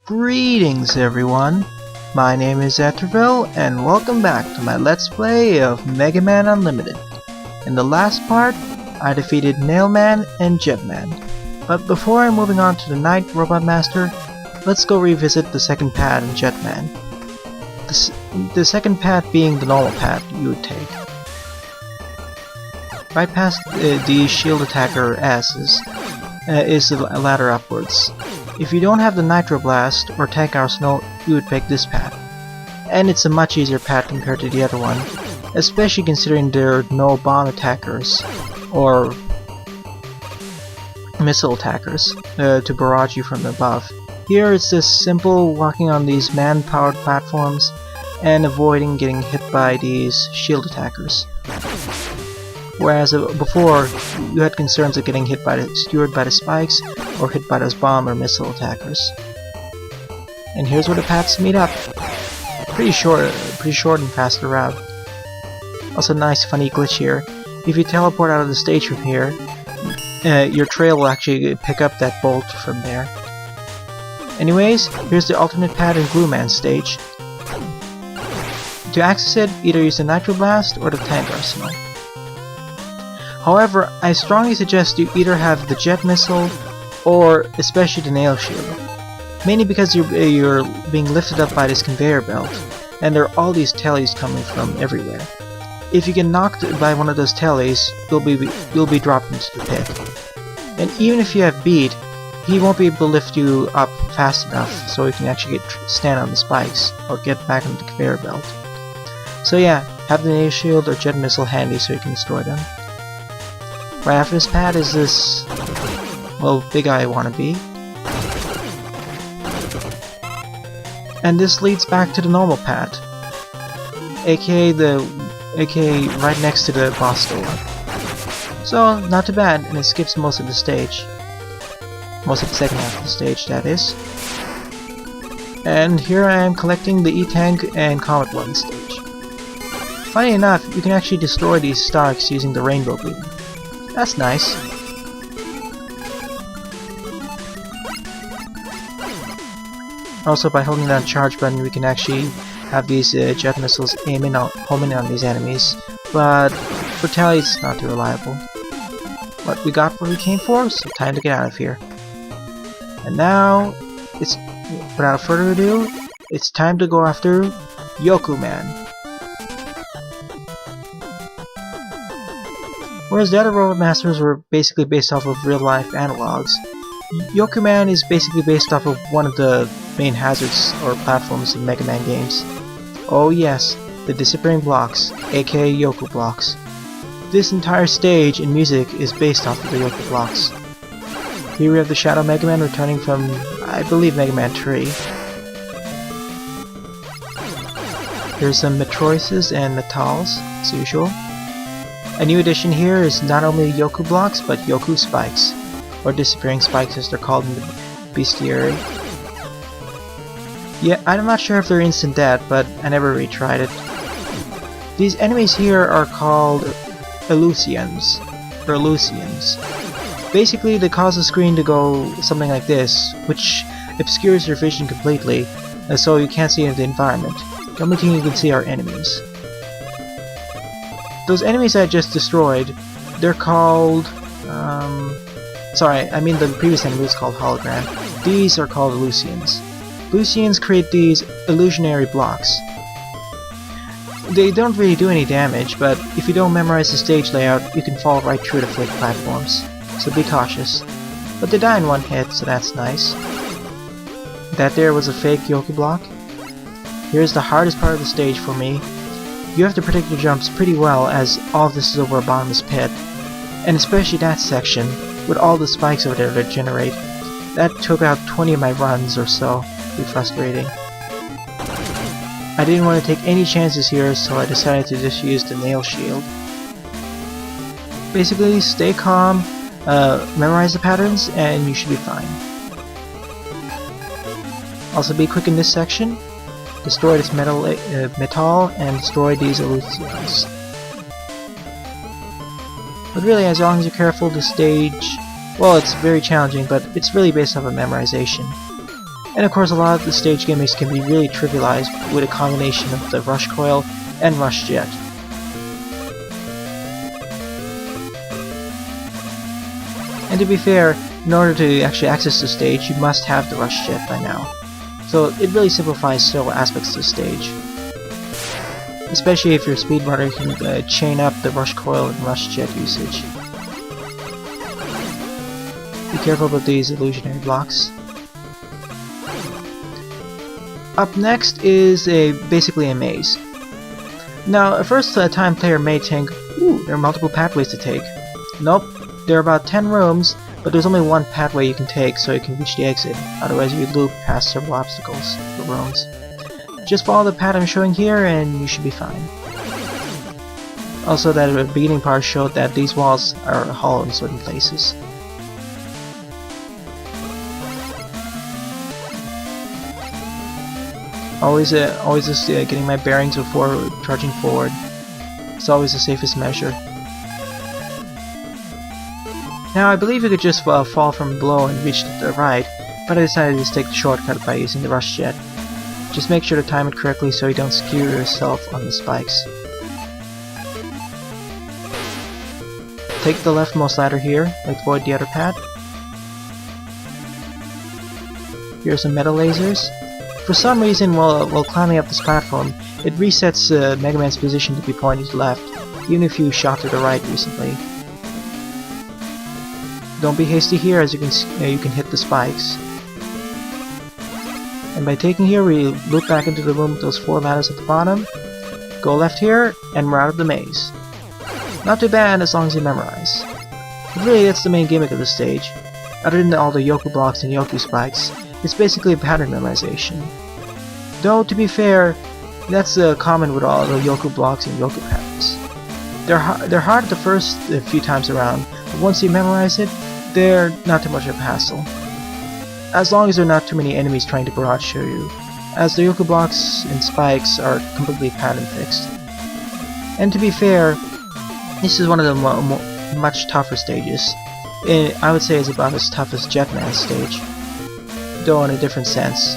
Greetings everyone, my name is Etterville and welcome back to my Let's Play of Mega Man Unlimited. In the last part, I defeated Nailman and Jetman. But before I'm moving on to the Night Robot Master, let's go revisit the second pad in Jetman. The second path being the normal path you would take. Right past the shield attacker asses is the ladder upwards. If you don't have the Nitro Blast or Tank Arsenal, you would pick this path. And it's a much easier path compared to the other one, especially considering there are no bomb attackers or missile attackers to barrage you from above. Here it's just simple walking on these man-powered platforms and avoiding getting hit by these shield attackers. Whereas before, you had concerns of getting skewered by the spikes or hit by those bomb or missile attackers. And here's where the paths meet up. Pretty short and faster route. Also nice funny glitch here. If you teleport out of the stage from here, your trail will actually pick up that bolt from there. Anyways, here's the alternate pad in Glue Man stage. To access it, either use the Nitro Blast or the Tank Arsenal. However, I strongly suggest you either have the Jet Missile or especially the Nail Shield. Mainly because you're being lifted up by this conveyor belt, and there are all these tellies coming from everywhere. If you get knocked by one of those tellies, you'll be dropped into the pit. And even if you have beat, he won't be able to lift you up fast enough so you can actually stand on the spikes or get back on the conveyor belt. So yeah, have the Nail Shield or Jet Missile handy so you can destroy them. Right after this pad is this, well, Big Eye wannabe. And this leads back to the normal pad, aka right next to the boss door. So, not too bad, and it skips most of the stage. Most of the second half of the stage, that is. And here I am collecting the E-Tank and Comet Woman stage. Funny enough, you can actually destroy these Starks using the Rainbow Beam. That's nice. Also, by holding that charge button, we can actually have these jet missiles homing on these enemies, but for Tally it's not too reliable. But we got what we came for, so time to get out of here. And now, without further ado, it's time to go after Yoku Man. Whereas the other Robot Masters were basically based off of real-life analogs, Yoku Man is basically based off of one of the main hazards or platforms in Mega Man games. Oh yes, the disappearing blocks, aka Yoku Blocks. This entire stage and music is based off of the Yoku Blocks. Here we have the Shadow Mega Man returning from, I believe, Mega Man 3. Here's some Metroises and Metals, as usual. A new addition here is not only Yoku Blocks, but Yoku Spikes, or Disappearing Spikes as they're called in the bestiary. Yeah, I'm not sure if they're instant death, but I never retried it. These enemies here are called Illusions. Basically, they cause the screen to go something like this, which obscures your vision completely, so you can't see the environment. The only thing you can see are enemies. Those enemies I just destroyed, they're called, sorry, I mean the previous enemy was called Hologram. These are called Illusions. Illusions create these illusionary blocks. They don't really do any damage, but if you don't memorize the stage layout, you can fall right through the fake platforms, so be cautious. But they die in one hit, so that's nice. That there was a fake Yoku Block. Here's the hardest part of the stage for me. You have to predict your jumps pretty well, as all of this is over a bottomless pit, and especially that section, with all the spikes over there that generate. That took out 20 of my runs or so. Pretty frustrating. I didn't want to take any chances here, so I decided to just use the Nail Shield. Basically, stay calm, memorize the patterns, and you should be fine. Also be quick in this section. Destroy this metal and destroy these illusions. But really, as long as you're careful, the stage, well, it's very challenging, but it's really based off of memorization. And of course a lot of the stage gimmicks can be really trivialized with a combination of the Rush Coil and Rush Jet. And to be fair, in order to actually access the stage, you must have the Rush Jet by now. So it really simplifies several aspects of the stage. Especially if your speedrunner can chain up the Rush Coil and Rush Jet usage. Be careful about these illusionary blocks. Up next is basically a maze. Now, a first-time player may think, ooh, there are multiple pathways to take. Nope, there are about 10 rooms, but there's only one pathway you can take so you can reach the exit, otherwise you loop past several obstacles or rooms. Just follow the path I'm showing here and you should be fine. Also, that beginning part showed that these walls are hollow in certain places. Always just getting my bearings before charging forward. It's always the safest measure. Now I believe you could just fall from below and reach the right, but I decided to take the shortcut by using the Rush Jet. Just make sure to time it correctly so you don't skew yourself on the spikes. Take the leftmost ladder here, avoid the other path. Here are some metal lasers. For some reason, while climbing up this platform, it resets Mega Man's position to be pointing to the left, even if you shot to the right recently. Don't be hasty here, as you can hit the spikes. And by taking here, we loop back into the room with those 4 ladders at the bottom. Go left here, and we're out of the maze. Not too bad as long as you memorize. But really, that's the main gimmick of the stage. Other than all the Yoku Blocks and Yoku Spikes, it's basically a pattern memorization. Though, to be fair, that's common with all the Yoku Blocks and Yoku patterns. They're hard the first few times around, but once you memorize it, they're not too much of a hassle. As long as there are not too many enemies trying to barrage show you, as the Yoku Blocks and Spikes are completely pattern fixed. And to be fair, this is one of the much tougher stages. I would say it's about as tough as Jetman's stage, though in a different sense.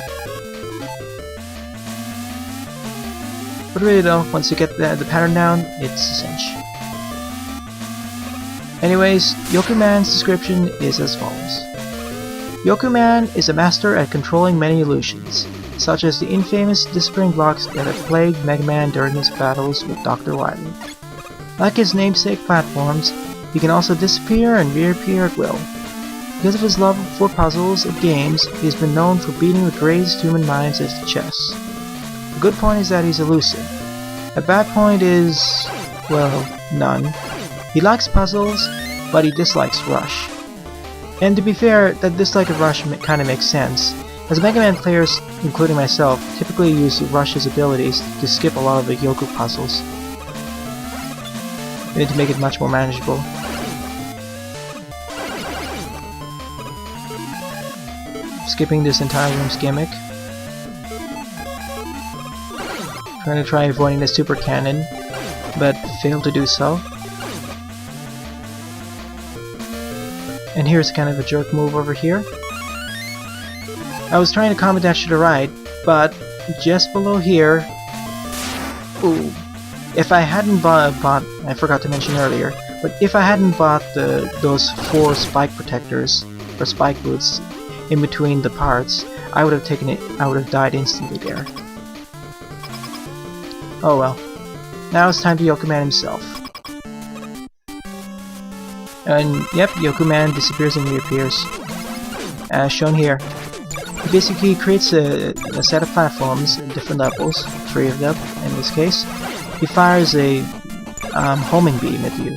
But really though, once you get the pattern down, it's a cinch. Anyways, Yoku Man's description is as follows. Yoku Man is a master at controlling many illusions, such as the infamous disappearing blocks that have plagued Mega Man during his battles with Dr. Wily. Like his namesake platforms, he can also disappear and reappear at will. Because of his love for puzzles and games, he has been known for beating with raised human minds as chess. A good point is that he's elusive. A bad point is, well, none. He likes puzzles, but he dislikes Rush. And to be fair, that dislike of Rush kinda makes sense, as Mega Man players, including myself, typically use Rush's abilities to skip a lot of the Yoku puzzles, and to make it much more manageable. Skipping this entire room's gimmick. Try avoiding the super cannon, but failed to do so. And here's kind of a jerk move over here. I was trying to Comet dash to the right, but just below here... Ooh. If I hadn't bought... I forgot to mention earlier, but if I hadn't bought those 4 spike protectors, or spike boots, in between the parts, I would have died instantly there. Oh well. Now it's time to Yoku Man himself. And yep, Yoku Man disappears and reappears. As shown here. He basically creates a set of platforms at different levels, 3 of them in this case. He fires a homing beam at you.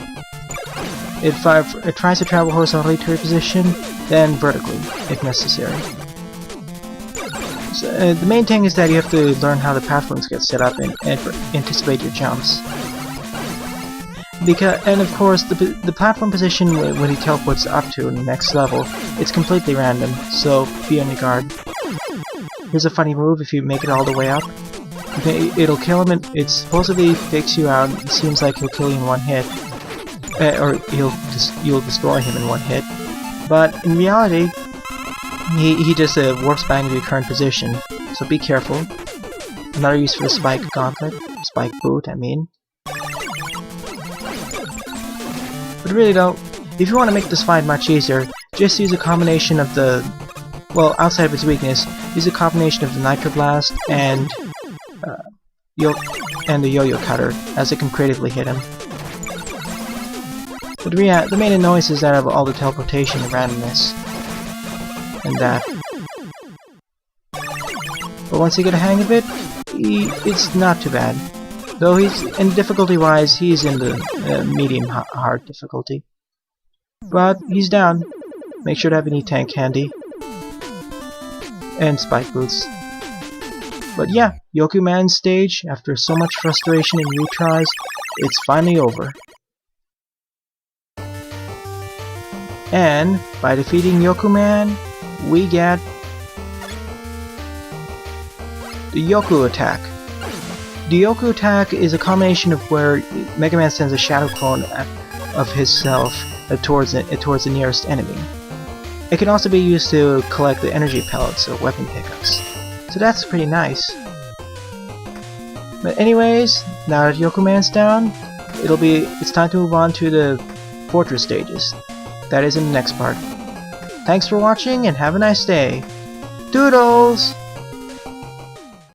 It tries to travel horizontally to your position, then vertically, if necessary. So, the main thing is that you have to learn how the platforms get set up and anticipate your jumps. And of course, the platform position when he teleports up to in the next level, it's completely random, so be on your guard. Here's a funny move if you make it all the way up. It'll kill him, and it supposedly takes you out. It seems like he'll kill you in one hit, or you'll destroy him in one hit. But in reality, he just warps back into the current position, so be careful. Another use for the Spike Gauntlet, Spike Boot, I mean. But really though, if you want to make this fight much easier, just use a combination of the, well, outside of its weakness, use a combination of the Nitro Blast and the Yo-Yo Cutter, as it can creatively hit him. But the main annoyance is that of all the teleportation and randomness. And that. But once you get a hang of it, it's not too bad. Though in difficulty-wise, he's in the medium-hard difficulty. But he's down. Make sure to have an E-Tank handy. And Spike Boots. But yeah, Yoku Man's stage, after so much frustration and retries, it's finally over. And by defeating Yoku Man, we get the Yoku attack. The Yoku attack is a combination of where Mega Man sends a shadow clone of himself towards the nearest enemy. It can also be used to collect the energy pellets or weapon pickups. So that's pretty nice. But anyways, now that Yoku Man's down, it's time to move on to the fortress stages. That is in the next part. Thanks for watching and have a nice day. Doodles!